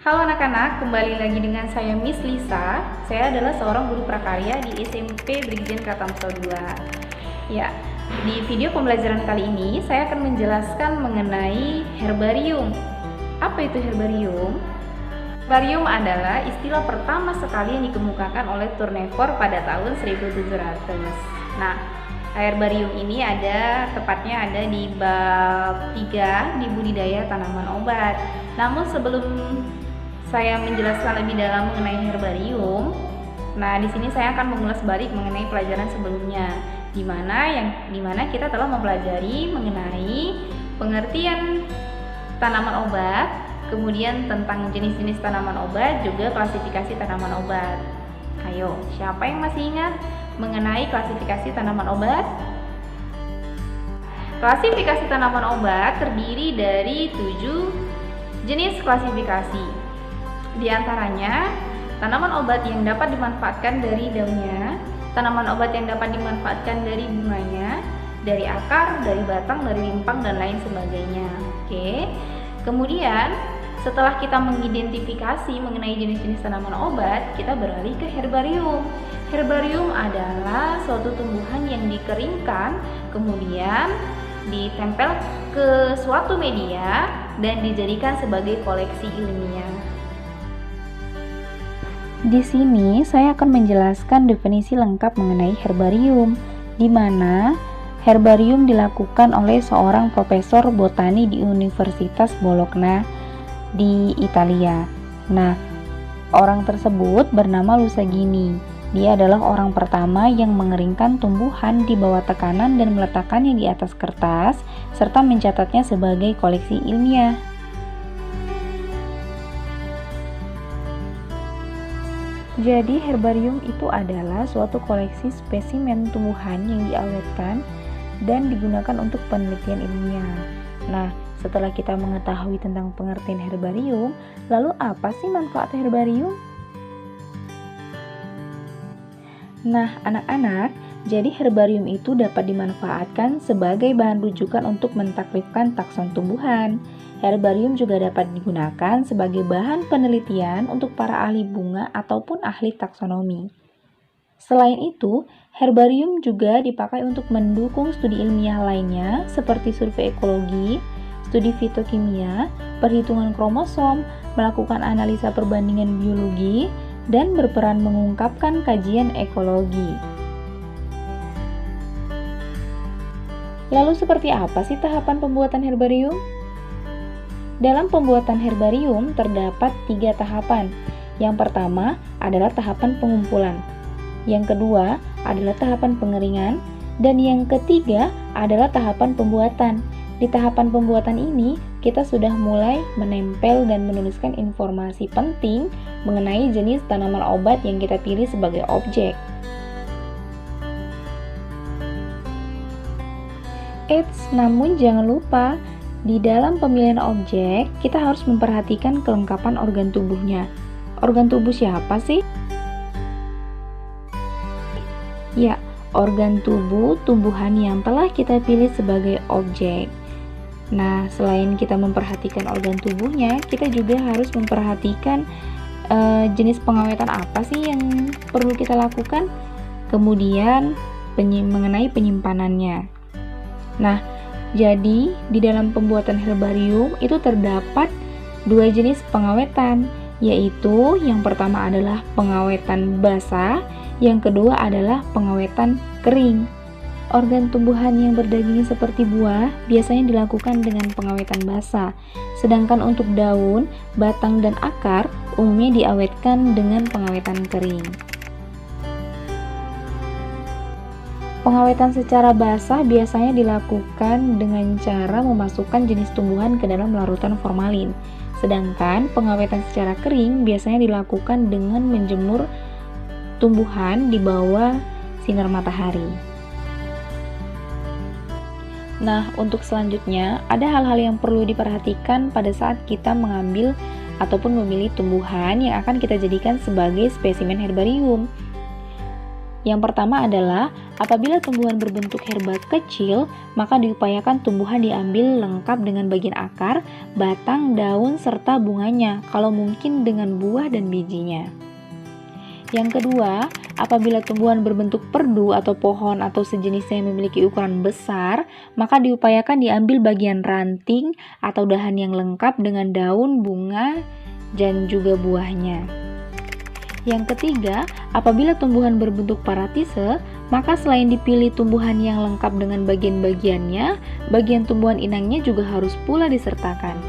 Halo anak-anak, kembali lagi dengan saya Miss Lisa. Saya adalah seorang guru prakarya di SMP Brigjen Katamso 2. Ya, di video pembelajaran kali ini saya akan menjelaskan mengenai herbarium. Apa itu herbarium? Herbarium adalah istilah pertama sekali yang dikemukakan oleh Tournefort pada tahun 1700. Nah, herbarium ini tepatnya ada di bab 3 di budidaya tanaman obat. Namun sebelum saya menjelaskan lebih dalam mengenai herbarium, nah di sini saya akan mengulas balik mengenai pelajaran sebelumnya, di mana kita telah mempelajari mengenai pengertian tanaman obat, kemudian tentang jenis-jenis tanaman obat, juga klasifikasi tanaman obat. Ayo, siapa yang masih ingat mengenai klasifikasi tanaman obat? Klasifikasi tanaman obat terdiri dari 7 jenis klasifikasi. Di antaranya, tanaman obat yang dapat dimanfaatkan dari daunnya, tanaman obat yang dapat dimanfaatkan dari bunganya, dari akar, dari batang, dari limpang, dan lain sebagainya. Oke. Kemudian, setelah kita mengidentifikasi mengenai jenis-jenis tanaman obat, kita beralih ke herbarium. Herbarium adalah suatu tumbuhan yang dikeringkan, kemudian ditempel ke suatu media dan dijadikan sebagai koleksi ilmiah. Di sini saya akan menjelaskan definisi lengkap mengenai herbarium, di mana herbarium dilakukan oleh seorang profesor botani di Universitas Bologna di Italia. Nah, orang tersebut bernama Lusagini. Dia adalah orang pertama yang mengeringkan tumbuhan di bawah tekanan dan meletakkannya di atas kertas, serta mencatatnya sebagai koleksi ilmiah. Jadi herbarium itu adalah suatu koleksi spesimen tumbuhan yang diawetkan dan digunakan untuk penelitian ilmiah. Nah, setelah kita mengetahui tentang pengertian herbarium, lalu apa sih manfaat herbarium? Nah, anak-anak, jadi herbarium itu dapat dimanfaatkan sebagai bahan rujukan untuk mentaklifkan takson tumbuhan. Herbarium juga dapat digunakan sebagai bahan penelitian untuk para ahli bunga ataupun ahli taksonomi. Selain itu, herbarium juga dipakai untuk mendukung studi ilmiah lainnya seperti survei ekologi, studi fitokimia, perhitungan kromosom, melakukan analisa perbandingan biologi, dan berperan mengungkapkan kajian ekologi. Lalu seperti apa sih tahapan pembuatan herbarium? Dalam pembuatan herbarium terdapat 3 tahapan. Yang pertama adalah tahapan pengumpulan, yang kedua adalah tahapan pengeringan, dan yang ketiga adalah tahapan pembuatan. Di tahapan pembuatan ini, kita sudah mulai menempel dan menuliskan informasi penting mengenai jenis tanaman obat yang kita pilih sebagai objek. Namun jangan lupa, di dalam pemilihan objek, kita harus memperhatikan kelengkapan organ tubuhnya. Organ tubuh siapa sih? Ya, organ tubuh tumbuhan yang telah kita pilih sebagai objek. Nah, selain kita memperhatikan organ tubuhnya, kita juga harus memperhatikan jenis pengawetan apa sih yang perlu kita lakukan, kemudian mengenai penyimpanannya. Nah, jadi di dalam pembuatan herbarium itu terdapat 2 jenis pengawetan, yaitu yang pertama adalah pengawetan basah, yang kedua adalah pengawetan kering. Organ tumbuhan yang berdaging seperti buah biasanya dilakukan dengan pengawetan basah, sedangkan untuk daun, batang, dan akar umumnya diawetkan dengan pengawetan kering. Pengawetan secara basah biasanya dilakukan dengan cara memasukkan jenis tumbuhan ke dalam larutan formalin. Sedangkan pengawetan secara kering biasanya dilakukan dengan menjemur tumbuhan di bawah sinar matahari. Nah, untuk selanjutnya, ada hal-hal yang perlu diperhatikan pada saat kita mengambil ataupun memilih tumbuhan yang akan kita jadikan sebagai spesimen herbarium. Yang pertama adalah apabila tumbuhan berbentuk herba kecil, maka diupayakan tumbuhan diambil lengkap dengan bagian akar, batang, daun, serta bunganya, kalau mungkin dengan buah dan bijinya. Yang kedua, apabila tumbuhan berbentuk perdu atau pohon atau sejenisnya yang memiliki ukuran besar, maka diupayakan diambil bagian ranting atau dahan yang lengkap dengan daun, bunga, dan juga buahnya. Yang ketiga, apabila tumbuhan berbentuk paratise, maka selain dipilih tumbuhan yang lengkap dengan bagian-bagiannya, bagian tumbuhan inangnya juga harus pula disertakan.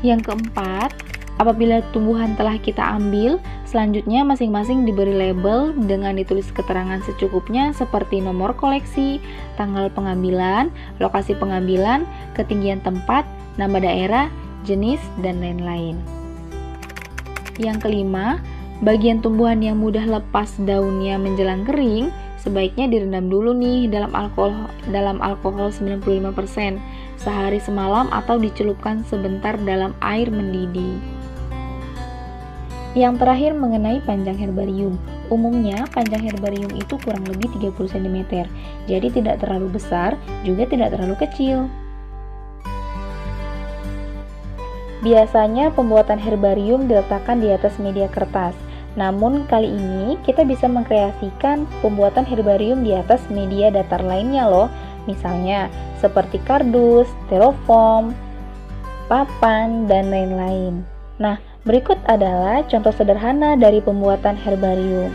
Yang keempat, apabila tumbuhan telah kita ambil, selanjutnya masing-masing diberi label dengan ditulis keterangan secukupnya seperti nomor koleksi, tanggal pengambilan, lokasi pengambilan, ketinggian tempat, nama daerah, jenis, dan lain-lain. Yang kelima, bagian tumbuhan yang mudah lepas daunnya menjelang kering sebaiknya direndam dulu nih dalam alkohol 95% sehari semalam atau dicelupkan sebentar dalam air mendidih. Yang terakhir mengenai panjang herbarium. Umumnya panjang herbarium itu kurang lebih 30 cm, jadi tidak terlalu besar, juga tidak terlalu kecil. Biasanya pembuatan herbarium diletakkan di atas media kertas. Namun kali ini kita bisa mengkreasikan pembuatan herbarium di atas media datar lainnya loh. Misalnya seperti kardus, styrofoam, papan, dan lain-lain. Nah, berikut adalah contoh sederhana dari pembuatan herbarium.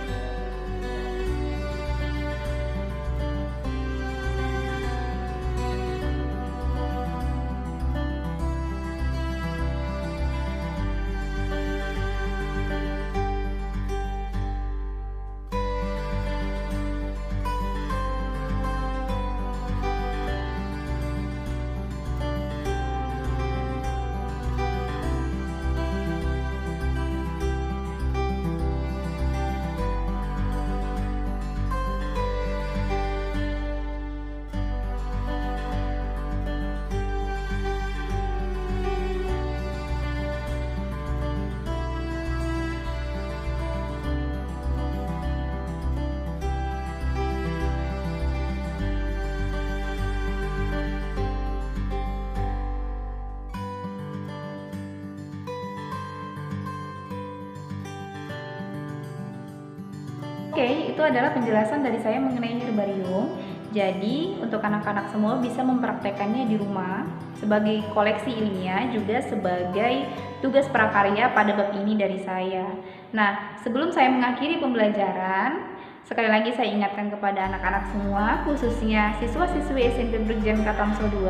Oke, itu adalah penjelasan dari saya mengenai herbarium. Jadi, untuk anak-anak semua bisa mempraktekannya di rumah sebagai koleksi ilmiah, juga sebagai tugas prakarya pada bab ini dari saya. Nah, sebelum saya mengakhiri pembelajaran, sekali lagi saya ingatkan kepada anak-anak semua, khususnya siswa-siswi SMP Brigjen Katamso 2,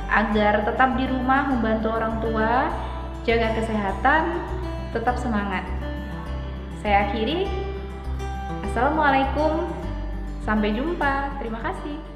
agar tetap di rumah membantu orang tua, jaga kesehatan, tetap semangat. Saya akhiri. Assalamualaikum, sampai jumpa. Terima kasih.